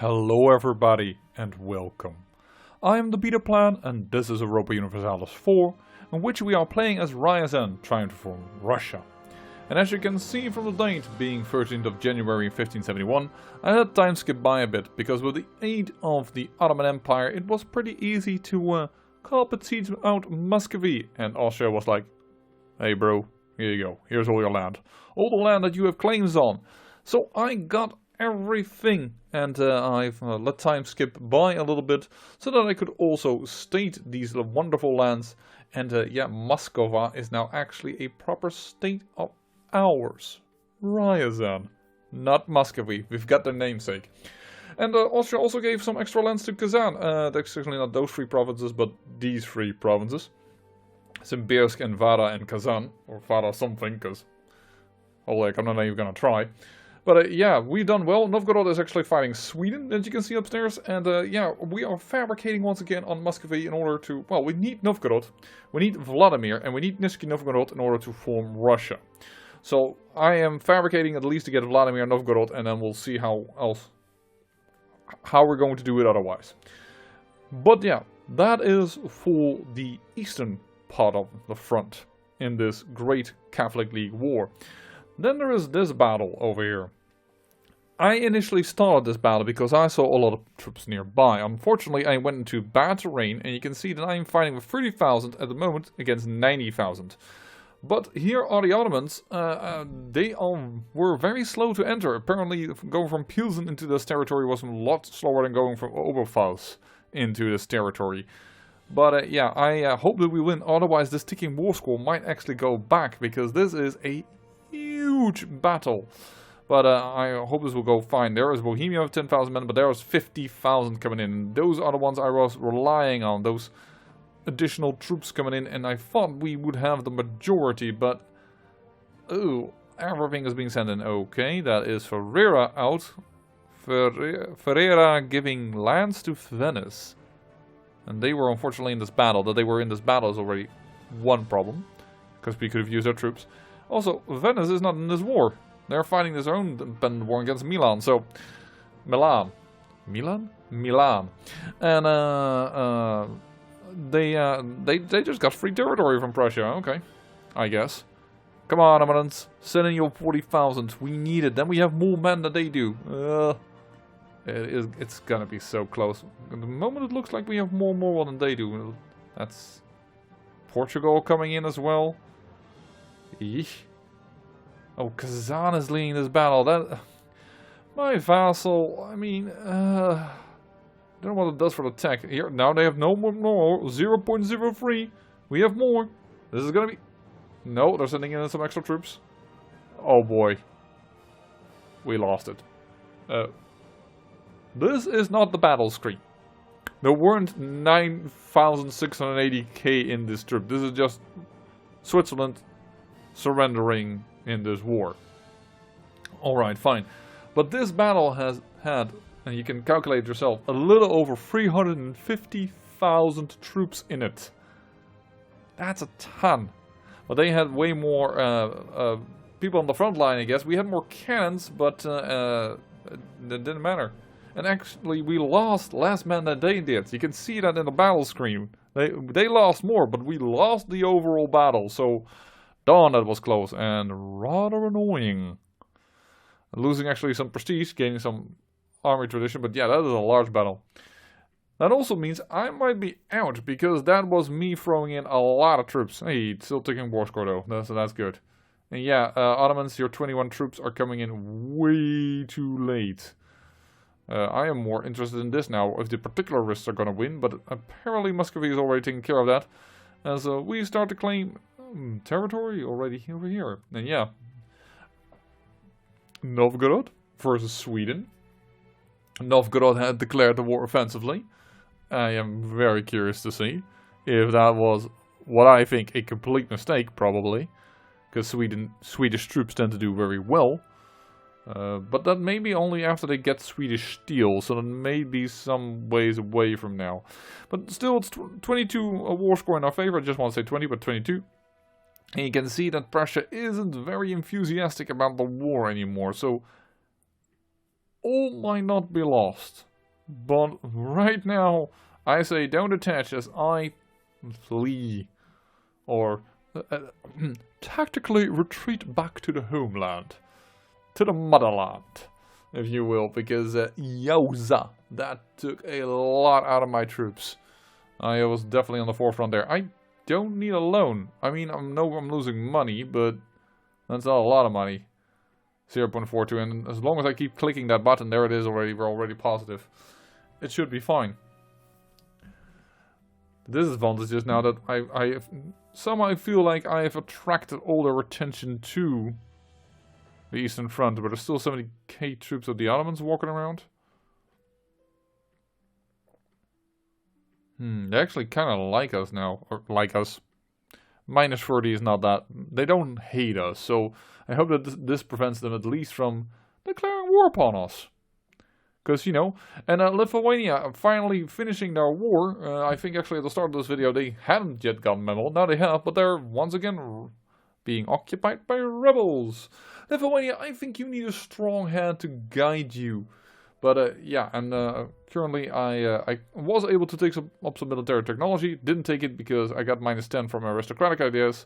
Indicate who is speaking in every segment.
Speaker 1: Hello everybody and welcome. I am the Beta Plan and this is Europa Universalis 4, in which we are playing as Ryazan, trying to form Russia. And as you can see from the date being 13th of January 1571, I had time skip by a bit, because with the aid of the Ottoman Empire it was pretty easy to carpet siege out Muscovy, and Austria was like, hey bro, here you go, here's all your land. All the land that you have claims on. So I got everything, and I've let time skip by a little bit so that I could also state these wonderful lands. And yeah, Moscow is now actually a proper state of ours. Ryazan, not Muscovy. We've got their namesake. And Austria also gave some extra lands to Kazan. That's actually not those three provinces, but these three provinces. Simbirsk and Vada and Kazan, or Vada something, because holy heck, I'm not even gonna try. But yeah, we've done well. Novgorod is actually fighting Sweden, as you can see upstairs. And yeah, we are fabricating once again on Muscovy in order to... Well, we need Novgorod, we need Vladimir, and we need Nizhny Novgorod in order to form Russia. So I am fabricating at least to get Vladimir and Novgorod, and then we'll see how we're going to do it otherwise. But yeah, that is for the eastern part of the front in this great Catholic League war. Then there is this battle over here. I initially started this battle because I saw a lot of troops nearby. Unfortunately, I went into bad terrain, and you can see that I am fighting with 30,000 at the moment against 90,000. But here are the Ottomans. They were very slow to enter. Apparently, going from Pilsen into this territory was a lot slower than going from Oberpfalz into this territory. But yeah, I hope that we win. Otherwise, this ticking war score might actually go back, because this is a huge battle. But I hope this will go fine. There is Bohemia with 10,000 men, but there was 50,000 coming in. Those are the ones I was relying on, those additional troops coming in, and I thought we would have the majority, but oh, everything is being sent in. Okay, that is Ferreira out. Ferreira giving lands to Venice. And they were unfortunately in this battle. That they were in this battle is already one problem, because we could have used our troops. Also, Venice is not in this war. They're fighting their own independent war against Milan. So, Milan. And they just got free territory from Prussia. Okay, I guess. Come on, Ottomans, send in your 40,000. We need it. Then we have more men than they do. It's gonna be so close. At the moment, it looks like we have more than they do. That's Portugal coming in as well. Eesh. Oh, Kazan is leading this battle. That my vassal. I mean, don't know what it does for the tech. Here now they have no more 0.03. We have more. This is gonna be. No, they're sending in some extra troops. Oh boy, we lost it. This is not the battle screen. There weren't 9,680k in this troop. This is just Switzerland surrendering in this war. Alright, fine. But this battle has had, and you can calculate yourself, a little over 350,000 troops in it. That's a ton. But they had way more people on the front line, I guess. We had more cannons, but it didn't matter. And actually, we lost less men than they did. You can see that in the battle screen. They lost more, but we lost the overall battle. So, darn, that was close and rather annoying. Losing actually some prestige, gaining some army tradition, but yeah, that is a large battle. That also means I might be out, because that was me throwing in a lot of troops. Hey, still ticking war score though, so that's good. And yeah, Ottomans, your 21 troops are coming in way too late. I am more interested in this now, if the particularists are gonna win, but apparently Muscovy is already taking care of that. As we start to claim territory already over here. And yeah, Novgorod versus Sweden. Novgorod had declared the war offensively. I am very curious to see if that was what I think a complete mistake, probably, because Swedish troops tend to do very well. But that may be only after they get Swedish steel, so that may be some ways away from now. But still, it's 22 war score in our favor. I just want to say 20, but 22. And you can see that Prussia isn't very enthusiastic about the war anymore, so all might not be lost. But right now, I say don't attach as I flee. Or tactically retreat back to the homeland. To the motherland, if you will. Because, yowza, that took a lot out of my troops. I was definitely on the forefront there. I don't need a loan. I mean, I know I'm losing money, but that's not a lot of money. 0.42, and as long as I keep clicking that button, there it is already, we're already positive. It should be fine. The disadvantage is now that I somehow feel like I have attracted all their attention to the Eastern Front, but there's still 70k troops of the Ottomans walking around. They actually kind of like us now, or like us. Minus 30 is not that. They don't hate us, so I hope that this prevents them at least from declaring war upon us. Because, you know, and Lithuania finally finishing their war. I think actually at the start of this video they hadn't yet gotten memo. Now they have, but they're once again being occupied by rebels. Lithuania, I think you need a strong hand to guide you. But yeah, and currently I was able to take up some military technology. Didn't take it because I got -10 from aristocratic ideas.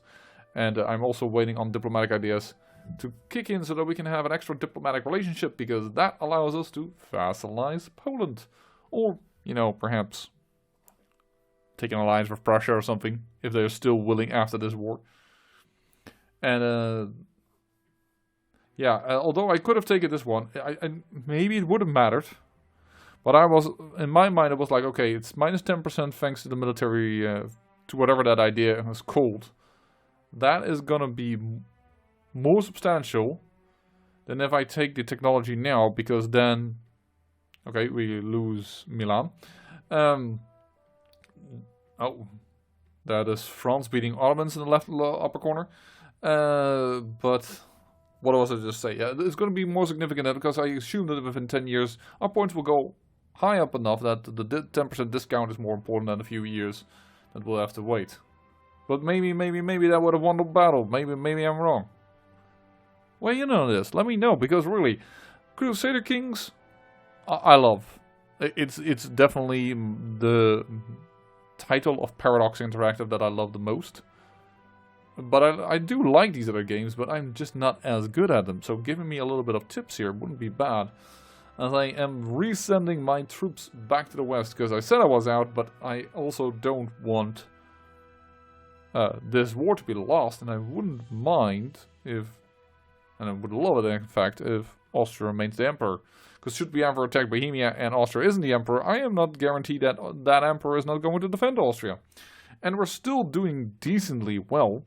Speaker 1: And I'm also waiting on diplomatic ideas to kick in so that we can have an extra diplomatic relationship. Because that allows us to vassalize Poland. Or, you know, perhaps take an alliance with Prussia or something. If they're still willing after this war. And yeah, although I could have taken this one, maybe it would have mattered. But I was, in my mind, it was like, okay, it's -10% thanks to the military, to whatever that idea was called. That is gonna be more substantial than if I take the technology now, because then, okay, we lose Milan. Oh, that is France beating Ottomans in the left upper corner. But what was I just say? Yeah, it's going to be more significant because I assume that within 10 years our points will go high up enough that the 10% discount is more important than a few years that we'll have to wait. But maybe that would have won the battle. Maybe I'm wrong. Well, you know this. Let me know, because really, Crusader Kings, I love. It's definitely the title of Paradox Interactive that I love the most. But I do like these other games, but I'm just not as good at them. So giving me a little bit of tips here wouldn't be bad. As I am resending my troops back to the west, because I said I was out, but I also don't want this war to be lost. And I wouldn't mind if, and I would love it in fact, if Austria remains the emperor. Because should we ever attack Bohemia and Austria isn't the emperor, I am not guaranteed that that emperor is not going to defend Austria. And we're still doing decently well.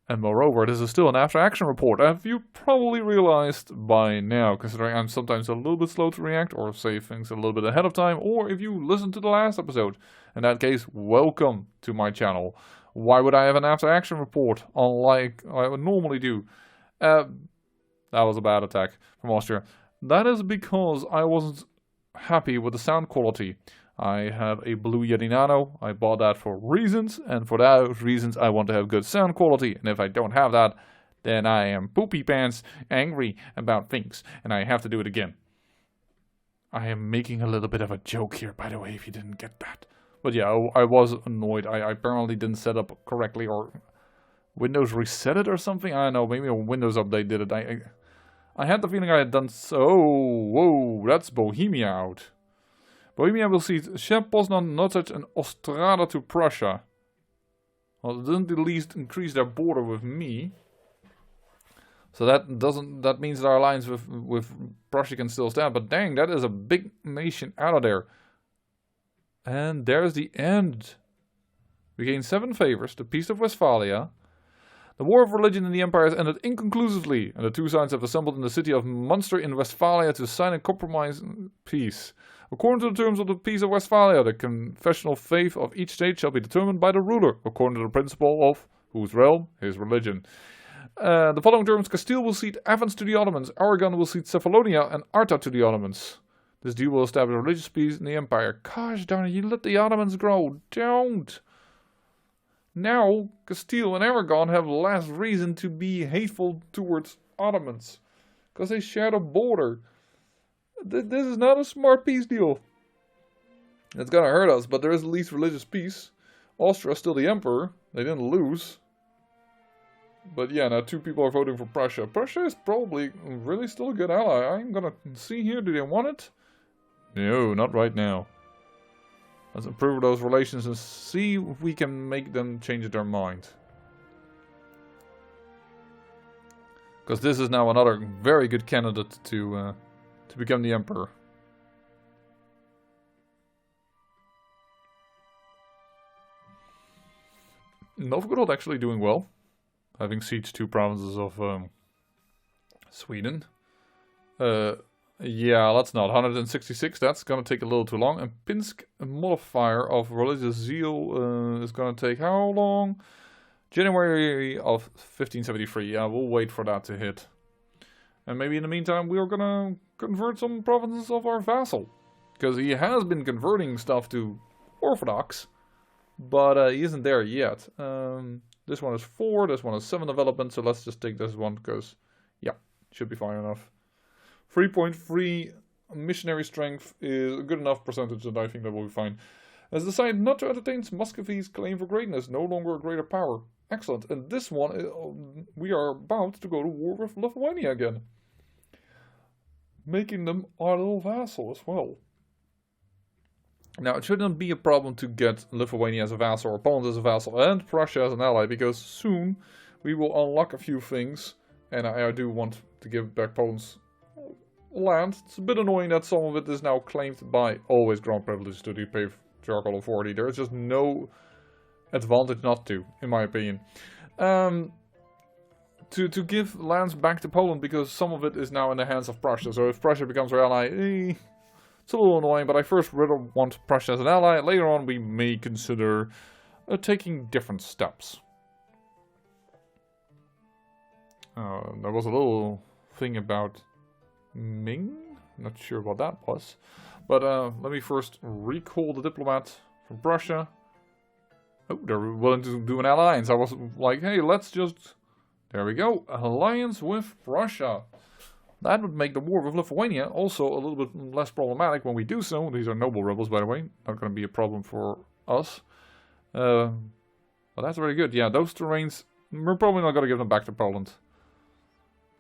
Speaker 1: And moreover, this is still an after-action report, as you probably realized by now, considering I'm sometimes a little bit slow to react, or say things a little bit ahead of time, or if you listened to the last episode. In that case, welcome to my channel. Why would I have an after-action report, unlike I would normally do? That was a bad attack from Austria. That is because I wasn't happy with the sound quality. I have a Blue Yeti Nano. I bought that for reasons, and for those reasons I want to have good sound quality. And if I don't have that, then I am poopy pants angry about things, and I have to do it again. I am making a little bit of a joke here, by the way, if you didn't get that. But yeah, I was annoyed. I apparently didn't set up correctly, or Windows reset it or something. I don't know, maybe a Windows update did it. I had the feeling I had done so. Whoa, that's Bohemia out. Bohemia will see Shep, Poznan, Notec and Ostrada to Prussia. Well, it doesn't at least increase their border with me. So that means that our alliance with Prussia can still stand. But dang, that is a big nation out of there. And there's the end. We gain 7 favors, the Peace of Westphalia. The war of religion in the empire has ended inconclusively, and the two sides have assembled in the city of Munster in Westphalia to sign a compromise peace. According to the terms of the Peace of Westphalia, the confessional faith of each state shall be determined by the ruler, according to the principle of whose realm, his religion. The following terms: Castile will cede Athens to the Ottomans, Aragon will cede Cephalonia, and Arta to the Ottomans. This deal will establish religious peace in the empire. Gosh darn it, you let the Ottomans grow. Don't! Now, Castile and Aragon have less reason to be hateful towards Ottomans. Because they share the border. This is not a smart peace deal. It's gonna hurt us, but there is at least religious peace. Austria is still the emperor. They didn't lose. But yeah, now 2 people are voting for Prussia. Prussia is probably really still a good ally. I'm gonna see here, do they want it? No, not right now. Let's improve those relations and see if we can make them change their mind. Because this is now another very good candidate to become the emperor. Novgorod actually doing well. Having sieged 2 provinces of Sweden. Yeah, let's not. 166, that's gonna take a little too long. And Pinsk modifier of religious zeal is gonna take how long? January of 1573. Yeah, we'll wait for that to hit. And maybe in the meantime we are gonna convert some provinces of our vassal. Because he has been converting stuff to Orthodox. But he isn't there yet. This one is 4, this one is 7 development, so let's just take this one because, yeah, should be fine enough. 3.3 missionary strength is a good enough percentage that I think that will be fine. Has decided not to entertain Muscovy's claim for greatness, no longer a greater power. Excellent, and this one, we are about to go to war with Lithuania again. Making them our little vassal as well. Now, it shouldn't be a problem to get Lithuania as a vassal, or Poland as a vassal, and Prussia as an ally, because soon we will unlock a few things, and I do want to give back Poland's land. It's a bit annoying that some of it is now claimed by always grant privileges to the patriarchal authority. There is just no advantage not to, in my opinion. To give lands back to Poland, because some of it is now in the hands of Prussia, so if Prussia becomes our ally, it's a little annoying, but I first really want Prussia as an ally. Later on, we may consider taking different steps. There was a little thing about Ming. Not sure what that was. But let me first recall the diplomat from Prussia. Oh, they're willing to do an alliance. I was like, hey, let's just... There we go. Alliance with Prussia. That would make the war with Lithuania also a little bit less problematic when we do so. These are noble rebels, by the way. Not going to be a problem for us. But that's very good. Yeah, those terrains, we're probably not going to give them back to Poland.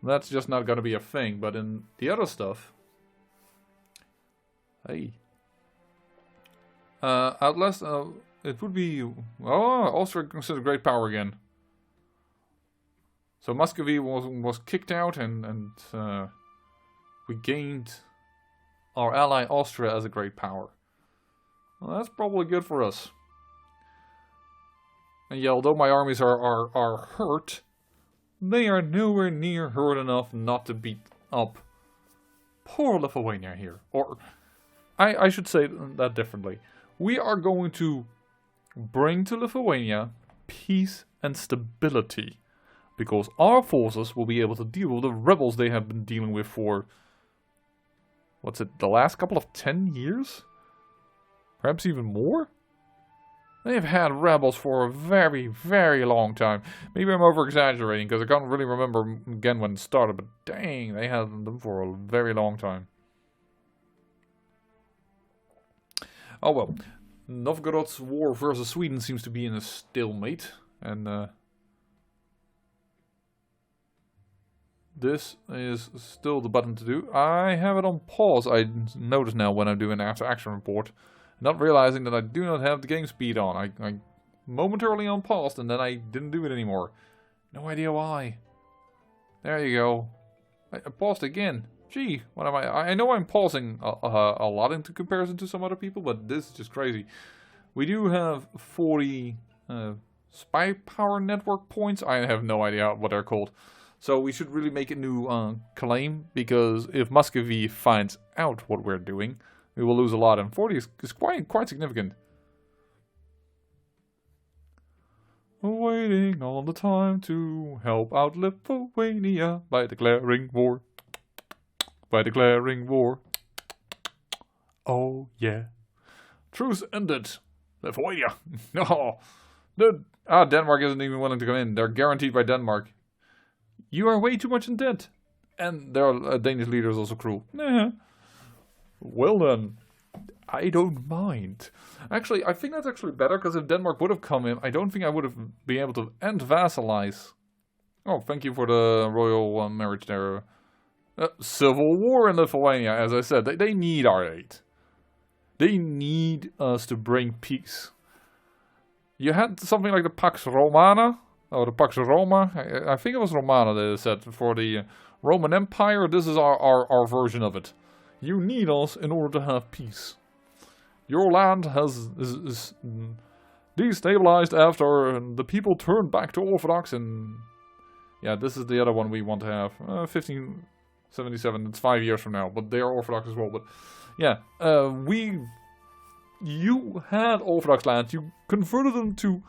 Speaker 1: That's just not going to be a thing. But in the other stuff... Hey. Outlast, it would be... Oh, Austria considered great power again. So Muscovy was kicked out and we gained our ally Austria as a great power. Well, that's probably good for us. And yeah, although my armies are hurt, they are nowhere near hurt enough not to beat up poor Lithuania here. Or, I should say that differently. We are going to bring to Lithuania peace and stability. Because our forces will be able to deal with the rebels they have been dealing with for... What's it, the last couple of 10 years? Perhaps even more? They've had rebels for a very, very long time. Maybe I'm over-exaggerating because I can't really remember again when it started. But dang, they had them for a very long time. Oh well. Novgorod's war versus Sweden seems to be in a stalemate. And... this is still the button to do. I have it on pause. I notice now when I'm doing an after action report. Not realizing that I do not have the game speed on. I momentarily unpaused and then I didn't do it anymore. No idea why. There you go. I paused again. Gee, what am I know I'm pausing a lot in comparison to some other people, but this is just crazy. We do have 40 spy power network points. I have no idea what they're called. So we should really make a new claim, because if Muscovy finds out what we're doing, we will lose a lot, and 40 is quite significant. Waiting all the time to help out Lithuania by declaring war. By declaring war. Oh yeah. Truce ended. Lithuania. No. Denmark isn't even willing to come in. They're guaranteed by Denmark. You are way too much in debt. And their Danish leader is also cruel. Well then, I don't mind. Actually, I think that's actually better, because if Denmark would have come in, I don't think I would have been able to end vassalize. Oh, thank you for the royal marriage there. Civil war in Lithuania, as I said. They need our aid. They need us to bring peace. You had something like the Pax Romana, or the Pax Roma. I think it was Romana they said, for the Roman Empire. This is our version of it. You need us in order to have peace. Your land is destabilized after the people turned back to Orthodox, and yeah, this is the other one we want to have. 1577, it's 5 years from now, but they are Orthodox as well. But yeah, you had Orthodox lands, you converted them to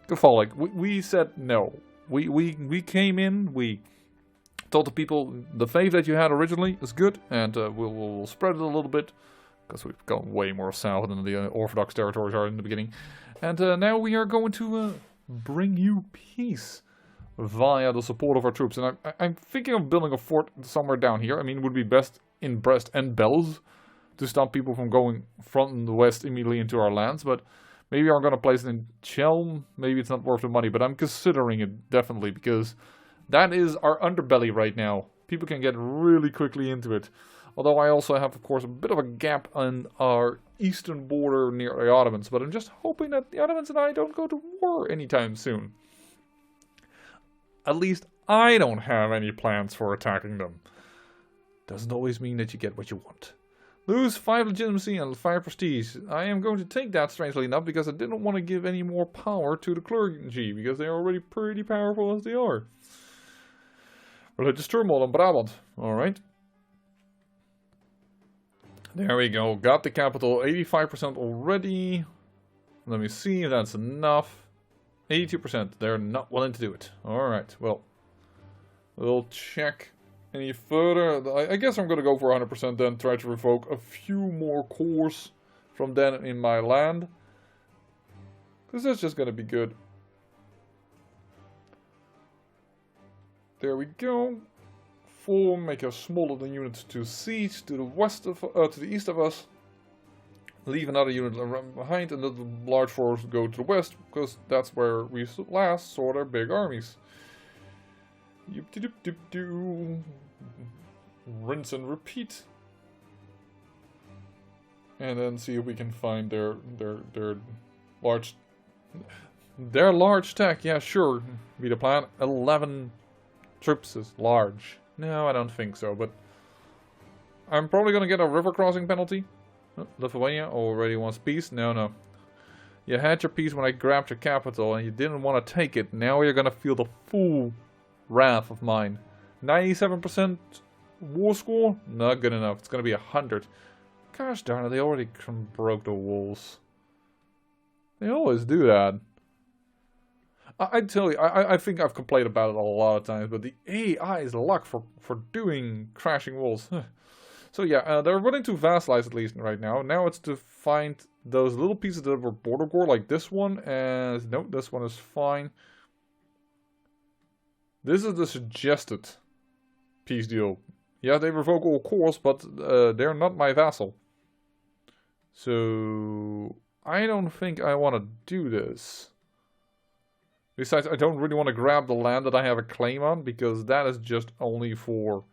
Speaker 1: Catholic. We said no. We came in, we told the people the faith that you had originally is good, and we'll spread it a little bit, because we've gone way more south than the Orthodox territories are in the beginning. And now we are going to bring you peace via the support of our troops. And I'm thinking of building a fort somewhere down here. I mean, it would be best in Brest and Belz to stop people from going from the west immediately into our lands. But maybe I'm going to place it in Chelm. Maybe it's not worth the money, but I'm considering it definitely, because that is our underbelly right now. People can get really quickly into it. Although I also have, of course, a bit of a gap on our eastern border near the Ottomans. But I'm just hoping that the Ottomans and I don't go to war anytime soon. At least I don't have any plans for attacking them. Doesn't always mean that you get what you want. Lose 5 legitimacy and 5 prestige. I am going to take that, strangely enough, because I didn't want to give any more power to the clergy, because they're already pretty powerful as they are. Religious turmoil in Brabant. Alright. There we go. Got the capital. 85% already. Let me see if that's enough. 82%. They're not willing to do it. Alright, well. We'll check any further. I guess I'm going to go for 100% then. Try to revoke a few more cores from then in my land. Because that's just going to be good. There we go. Form, make a smaller than unit to siege to the west of, to the east of us. Leave another unit behind, and let the large force go to the west, because that's where we last saw their big armies. Rinse and repeat, and then see if we can find their large tech. Yeah, sure, be the plan. 11 troops is large. No, I don't think so, but I'm probably gonna get a river crossing penalty. Oh, Lithuania already wants peace. No. You had your peace when I grabbed your capital and you didn't want to take it. Now you're gonna feel the full wrath of mine. 97% war score? Not good enough. It's gonna be 100. Gosh darn it, they already broke the walls. They always do that. I tell you, I think I've complained about it a lot of times, but the AI's luck for doing crashing walls. So yeah, they're willing to vassalize at least right now. Now it's to find those little pieces that were border gore, like this one, and no, this one is fine. This is the suggested peace deal. Yeah, they revoke all cores, but they're not my vassal. So I don't think I want to do this. Besides, I don't really want to grab the land that I have a claim on, because that is just only for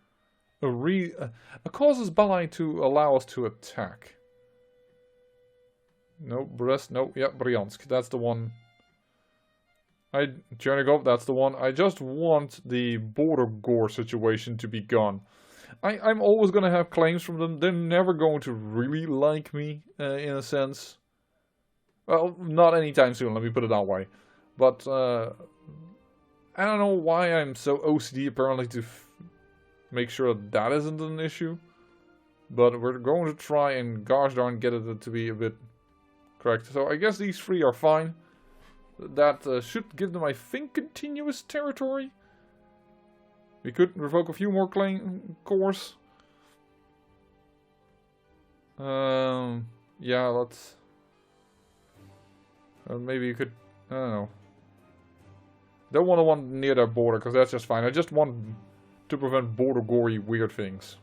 Speaker 1: a causes belli to allow us to attack. No, Brest, no, yeah, Bryansk, that's the one. Chernigov, that's the one. I just want the border gore situation to be gone. I'm always going to have claims from them. They're never going to really like me, in a sense. Well, not anytime soon, let me put it that way. But, I don't know why I'm so OCD apparently to make sure that isn't an issue. But we're going to try and gosh darn get it to be a bit correct. So I guess these 3 are fine. That should give them, I think, continuous territory. We could revoke a few more claim cores. Yeah, let's... maybe you could... I don't know. Don't want one near their border, because that's just fine. I just want to prevent border gory weird things.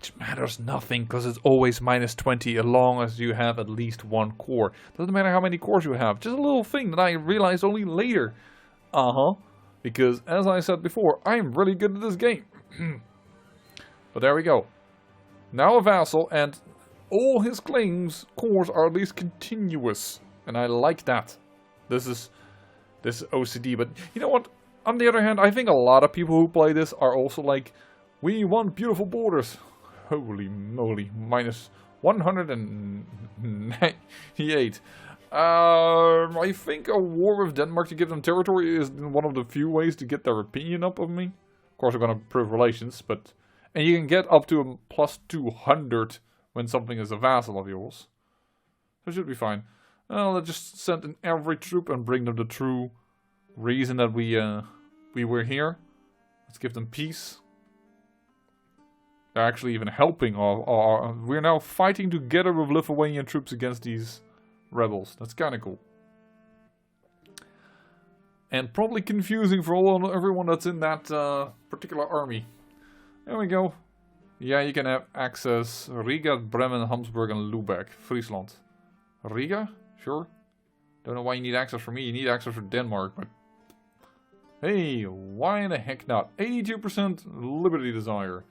Speaker 1: which matters nothing, because it's always -20 as long as you have at least one core. Doesn't matter how many cores you have. Just a little thing that I realized only later. Because, as I said before, I'm really good at this game. But there we go. Now a vassal, and all his claims cores are at least continuous. And I like that. This is OCD, but you know what? On the other hand, I think a lot of people who play this are also like, we want beautiful borders. Holy moly, -198. I think a war with Denmark to give them territory is one of the few ways to get their opinion up of me. Of course, we're going to improve relations, and you can get up to a +200 when something is a vassal of yours. So it should be fine. Let's just send in every troop and bring them the true reason that we were here. Let's give them peace. They're actually even helping. We're now fighting together with Lithuanian troops against these rebels. That's kind of cool. And probably confusing for everyone that's in that particular army. There we go. Yeah, you can have access Riga, Bremen, Habsburg and Lubeck, Friesland. Riga? Sure. Don't know why you need access for me. You need access for Denmark, but... Hey, why in the heck not? 82% Liberty Desire.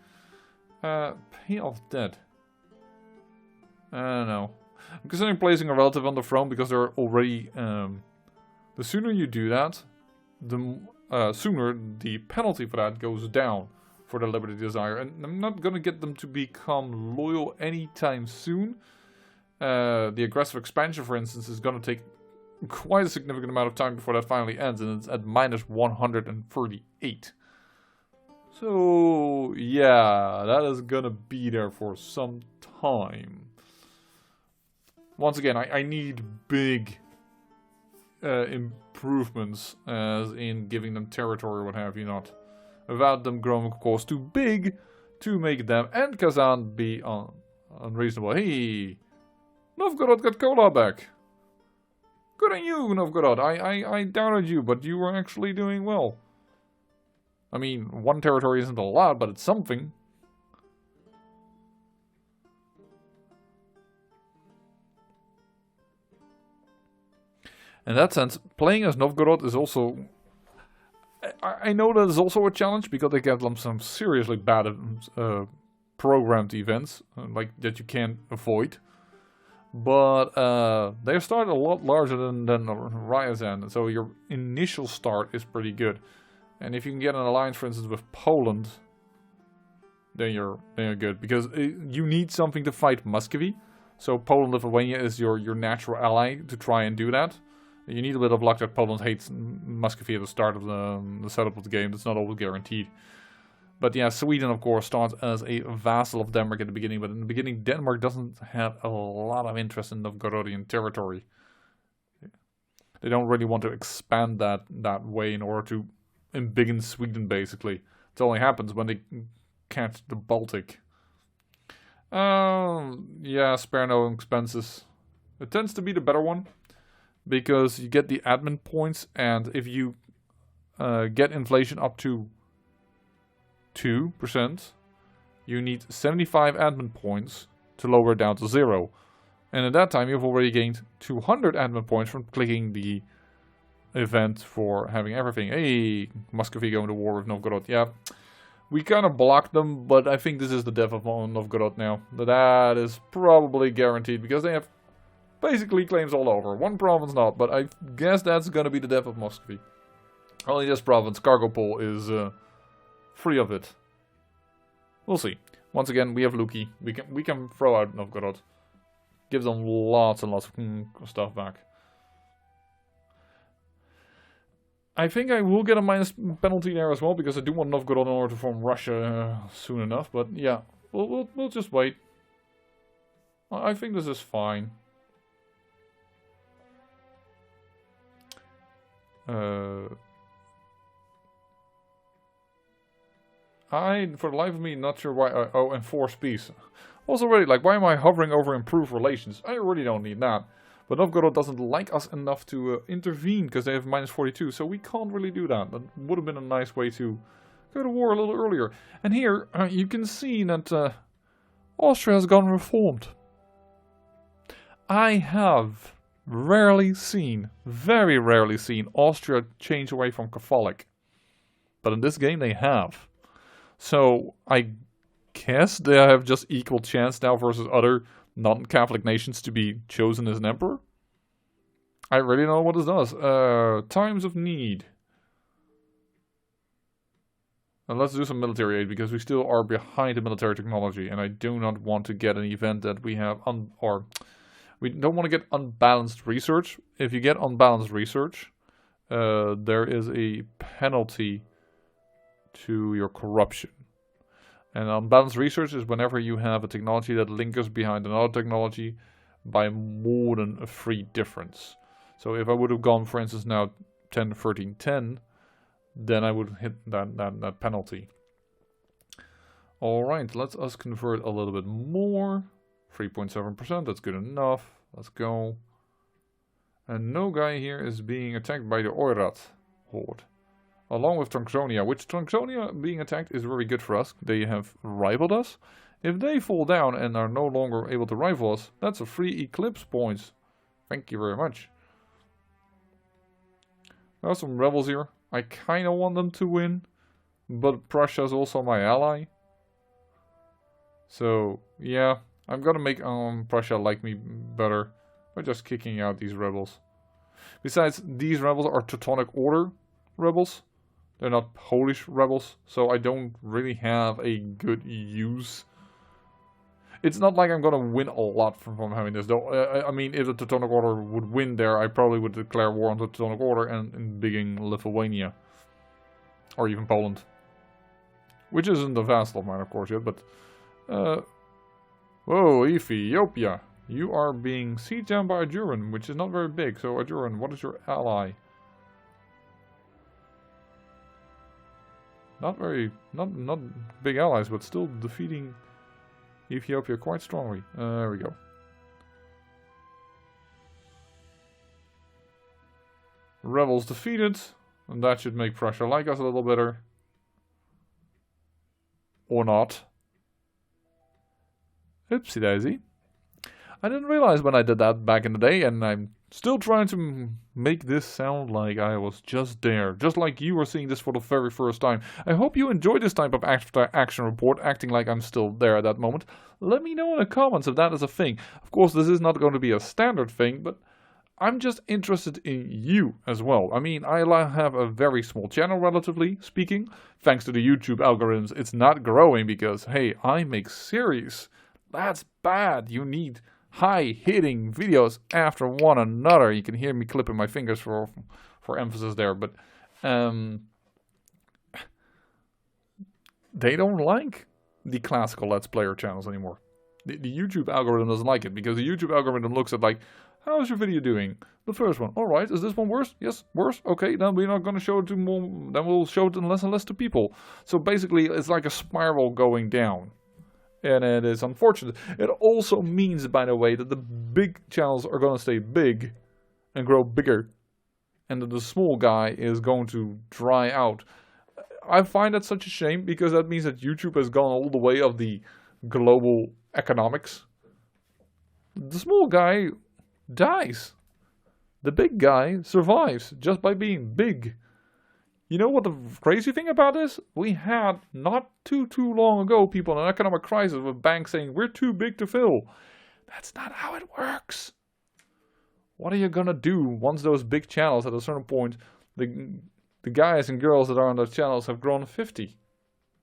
Speaker 1: Pay off debt. I don't know. I'm considering placing a relative on the throne because they're already... the sooner you do that, the sooner the penalty for that goes down for the Liberty Desire. And I'm not going to get them to become loyal anytime soon. The aggressive expansion, for instance, is going to take quite a significant amount of time before that finally ends, and it's at -138. So, yeah, that is going to be there for some time. Once again, I need big improvements, as in giving them territory or what have you not. Without them growing, of course, too big to make them and Kazan be unreasonable. Hey! Novgorod got Kola back. Good on you, Novgorod. I doubted you, but you were actually doing well. I mean, one territory isn't a lot, but it's something. In that sense, playing as Novgorod is also... I know that is also a challenge, because they get some seriously bad programmed events, like that you can't avoid. But they started a lot larger than Ryazan, so your initial start is pretty good. And if you can get an alliance, for instance, with Poland, then you're good, because you need something to fight Muscovy. So Poland, Lithuania is your natural ally to try and do that. You need a bit of luck that Poland hates Muscovy at the start of the setup of the game. That's not always guaranteed. But yeah, Sweden, of course, starts as a vassal of Denmark at the beginning. But in the beginning, Denmark doesn't have a lot of interest in Novgorodian territory. They don't really want to expand that way in order to embiggen Sweden, basically. It only happens when they catch the Baltic. Yeah, spare no expenses. It tends to be the better one, because you get the admin points, and if you get inflation up to 2%, you need 75 admin points to lower it down to 0. And at that time, you've already gained 200 admin points from clicking the event for having everything. Hey, Muscovy going to war with Novgorod. Yeah, we kind of blocked them, but I think this is the death of Novgorod now. That is probably guaranteed, because they have basically claims all over. One province not, but I guess that's going to be the death of Muscovy. Only this province, Kargopol, is free of it. We'll see. Once again, we have Luki. We can throw out Novgorod. Give them lots and lots of stuff back. I think I will get a minus penalty there as well, because I do want Novgorod in order to form Russia soon enough. But yeah, we'll just wait. I think this is fine. For the life of me, not sure why. Enforce peace. Also, really, like, why am I hovering over improved relations? I really don't need that. But Novgorod doesn't like us enough to intervene, because they have minus 42, so we can't really do that. That would have been a nice way to go to war a little earlier. And here, you can see that Austria has gone reformed. I have rarely seen, very rarely seen, Austria change away from Catholic. But in this game they have. So I guess they have just equal chance now versus other non-Catholic nations to be chosen as an emperor. I really don't know what this does. Times of need. And let's do some military aid because we still are behind in military technology, and I do not want to get an event that we have we don't want to get unbalanced research. If you get unbalanced research, there is a penalty to your corruption. And unbalanced research is whenever you have a technology that lingers behind another technology by more than a 3 difference. So if I would have gone, for instance, now 10, 13, 10, then I would hit that penalty. Alright, let's us convert a little bit more. 3.7%, that's good enough. Let's go. And no guy here is being attacked by the Oirat horde. Along with Tranxonia, which Tranxonia being attacked is very good for us. They have rivaled us. If they fall down and are no longer able to rival us, that's a free eclipse points. Thank you very much. There are some rebels here. I kind of want them to win, but Prussia is also my ally. So, yeah, I'm gonna make Prussia like me better by just kicking out these rebels. Besides, these rebels are Teutonic Order rebels. They're not Polish rebels, so I don't really have a good use. It's not like I'm gonna win a lot from having this, though. I mean, if the Teutonic Order would win there, I probably would declare war on the Teutonic Order and begin Lithuania. Or even Poland. Which isn't a vassal of mine, of course, yet, but... whoa, Ethiopia! You are being sieged down by Ajuran, which is not very big. So, Ajuran, what is your ally? Not big allies, but still defeating Ethiopia quite strongly. There we go. Rebels defeated. And that should make Prussia like us a little better. Or not. Oopsie daisy. I didn't realize when I did that back in the day, and I'm still trying to make this sound like I was just there. Just like you were seeing this for the very first time. I hope you enjoyed this type of action report, acting like I'm still there at that moment. Let me know in the comments if that is a thing. Of course, this is not going to be a standard thing, but I'm just interested in you as well. I mean, I have a very small channel, relatively speaking. Thanks to the YouTube algorithms, it's not growing because, hey, I make series. That's bad. You need high-hitting videos after one another. You can hear me clipping my fingers for emphasis there, but they don't like the classical Let's Player channels anymore. The YouTube algorithm doesn't like it because the YouTube algorithm looks at like, how's your video doing? The first one. Alright, is this one worse? Yes, worse? Okay, then we're not going to show it to more, then we'll show it less and less to people. So basically, it's like a spiral going down. And it is unfortunate. It also means, by the way, that the big channels are going to stay big and grow bigger. And that the small guy is going to dry out. I find that such a shame because that means that YouTube has gone all the way of the global economics. The small guy dies. The big guy survives just by being big. You know what the crazy thing about this? We had not too long ago people in an economic crisis with banks saying we're too big to fail. That's not how it works. What are you gonna do once those big channels at a certain point, the guys and girls that are on those channels have grown 50,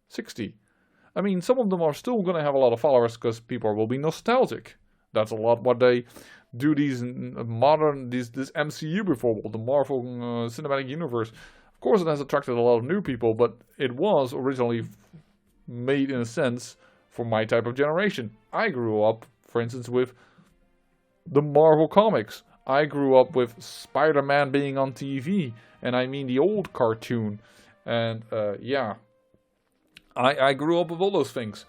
Speaker 1: 60? I mean, some of them are still gonna have a lot of followers because people will be nostalgic. That's a lot what they do these modern, this MCU before, the Marvel Cinematic Universe. Of course it has attracted a lot of new people, but it was originally made in a sense for my type of generation. I grew up, for instance, with the Marvel comics. I grew up with Spider-Man being on TV, and I mean the old cartoon. And yeah, I grew up with all those things.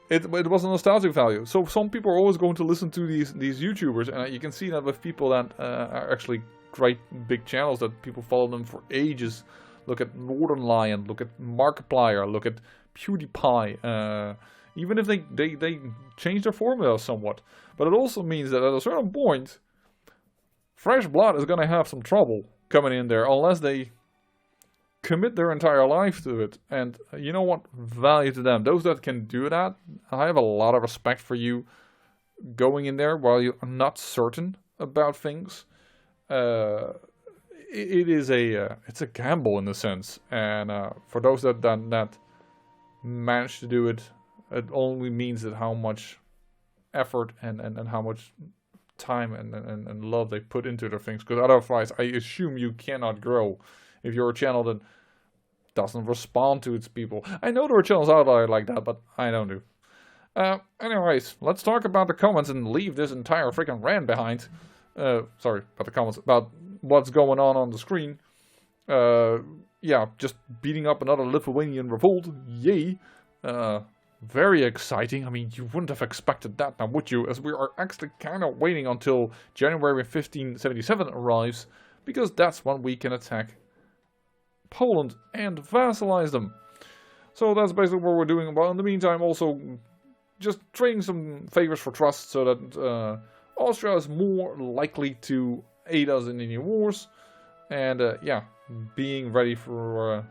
Speaker 1: It was a nostalgic value. So some people are always going to listen to these YouTubers, and you can see that with people that are actually great big channels that people follow them for ages. Look at Northern Lion, look at Markiplier, look at PewDiePie, even if they change their formula somewhat. But it also means that at a certain point, fresh blood is going to have some trouble coming in there unless they commit their entire life to it. And you know what? Value to them. Those that can do that, I have a lot of respect for you going in there while you're not certain about things. It's a gamble in a sense, and for those that manage to do it, it only means that how much effort and how much time and love they put into their things. Because otherwise, I assume you cannot grow if you're a channel that doesn't respond to its people. I know there are channels out there like that, but I don't do. Anyways, let's talk about the comments and leave this entire freaking rant behind. Sorry about the comments, about what's going on the screen. Yeah, just beating up another Lithuanian revolt. Yay. Very exciting. I mean, you wouldn't have expected that now, would you? As we are actually kind of waiting until January 1577 arrives, because that's when we can attack Poland and vassalize them. So that's basically what we're doing. Well, in the meantime, also just trading some favors for trust so that Austria is more likely to aid us in any wars. And yeah, being ready for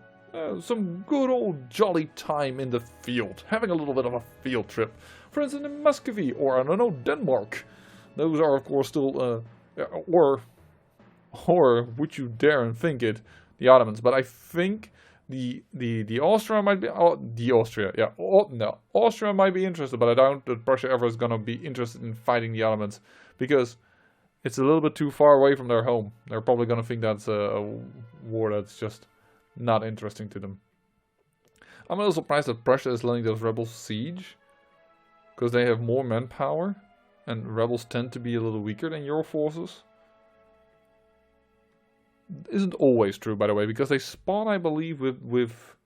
Speaker 1: some good old jolly time in the field. Having a little bit of a field trip. For instance, in Muscovy or, I don't know, Denmark. Those are, of course, still, or would you dare and think it, the Ottomans. But I think the Austria might be, Austria might be interested, but I doubt that Prussia ever is going to be interested in fighting the Ottomans, because it's a little bit too far away from their home. They're probably going to think that's a war that's just not interesting to them. I'm a little surprised that Prussia is letting those rebels siege, because they have more manpower, and rebels tend to be a little weaker than your forces. Isn't always true, by the way, because they spawn, I believe, with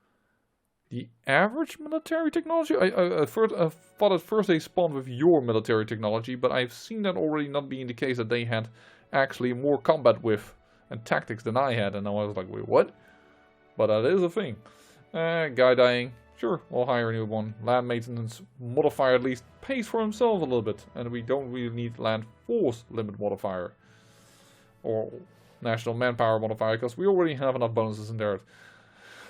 Speaker 1: the average military technology. I thought at first they spawned with your military technology, but I've seen that already not being the case, that they had actually more combat width and tactics than I had, and I was like, wait, what? But that is a thing. Guy dying. Sure, we'll hire a new one. Land maintenance modifier at least pays for himself a little bit, and we don't really need land force limit modifier. Or national manpower modifier, because we already have enough bonuses in there.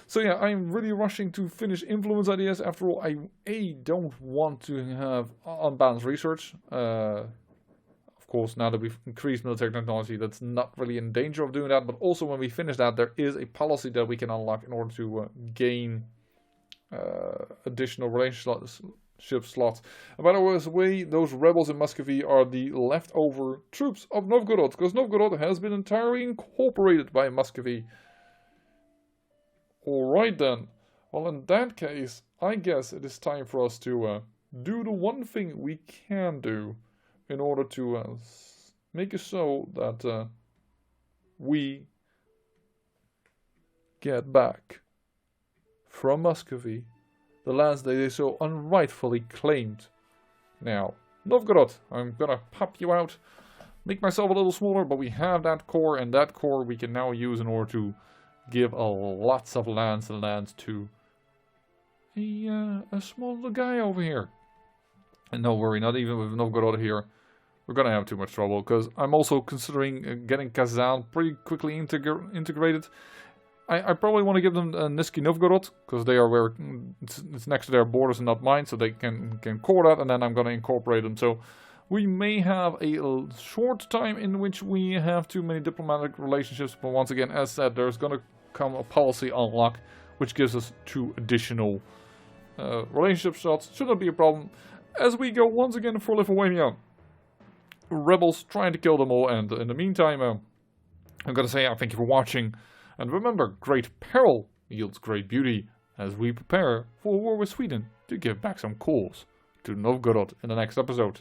Speaker 1: So yeah, I'm really rushing to finish influence ideas. After all, I don't want to have unbalanced research. Of course, now that we've increased military technology, that's not really in danger of doing that. But also, when we finish that, there is a policy that we can unlock in order to gain additional relationship slots. And by the way, those rebels in Muscovy are the leftover troops of Novgorod, because Novgorod has been entirely incorporated by Muscovy. Alright then. Well, in that case, I guess it is time for us to do the one thing we can do in order to make it so that we get back from Muscovy the lands that they so unrightfully claimed. Now, Novgorod, I'm gonna pop you out, make myself a little smaller, but we have that core, and that core we can now use in order to give lots of lands to a small little guy over here. And no worry, not even with Novgorod here, we're gonna have too much trouble, because I'm also considering getting Kazan pretty quickly integrated. I probably want to give them Nizhny Novgorod, because they are where it's next to their borders and not mine, so they can core that, and then I'm going to incorporate them. So we may have a short time in which we have too many diplomatic relationships, but once again, as said, there's going to come a policy unlock, which gives us 2 additional relationship shots. Should not be a problem. As we go once again for Lithuania, rebels trying to kill them all, and in the meantime, I'm going to say thank you for watching. And remember, great peril yields great beauty, as we prepare for a war with Sweden to give back some cores to Novgorod in the next episode.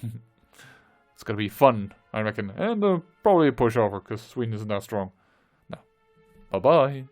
Speaker 1: It's gonna be fun, I reckon, and probably a pushover, because Sweden isn't that strong. Now, bye-bye.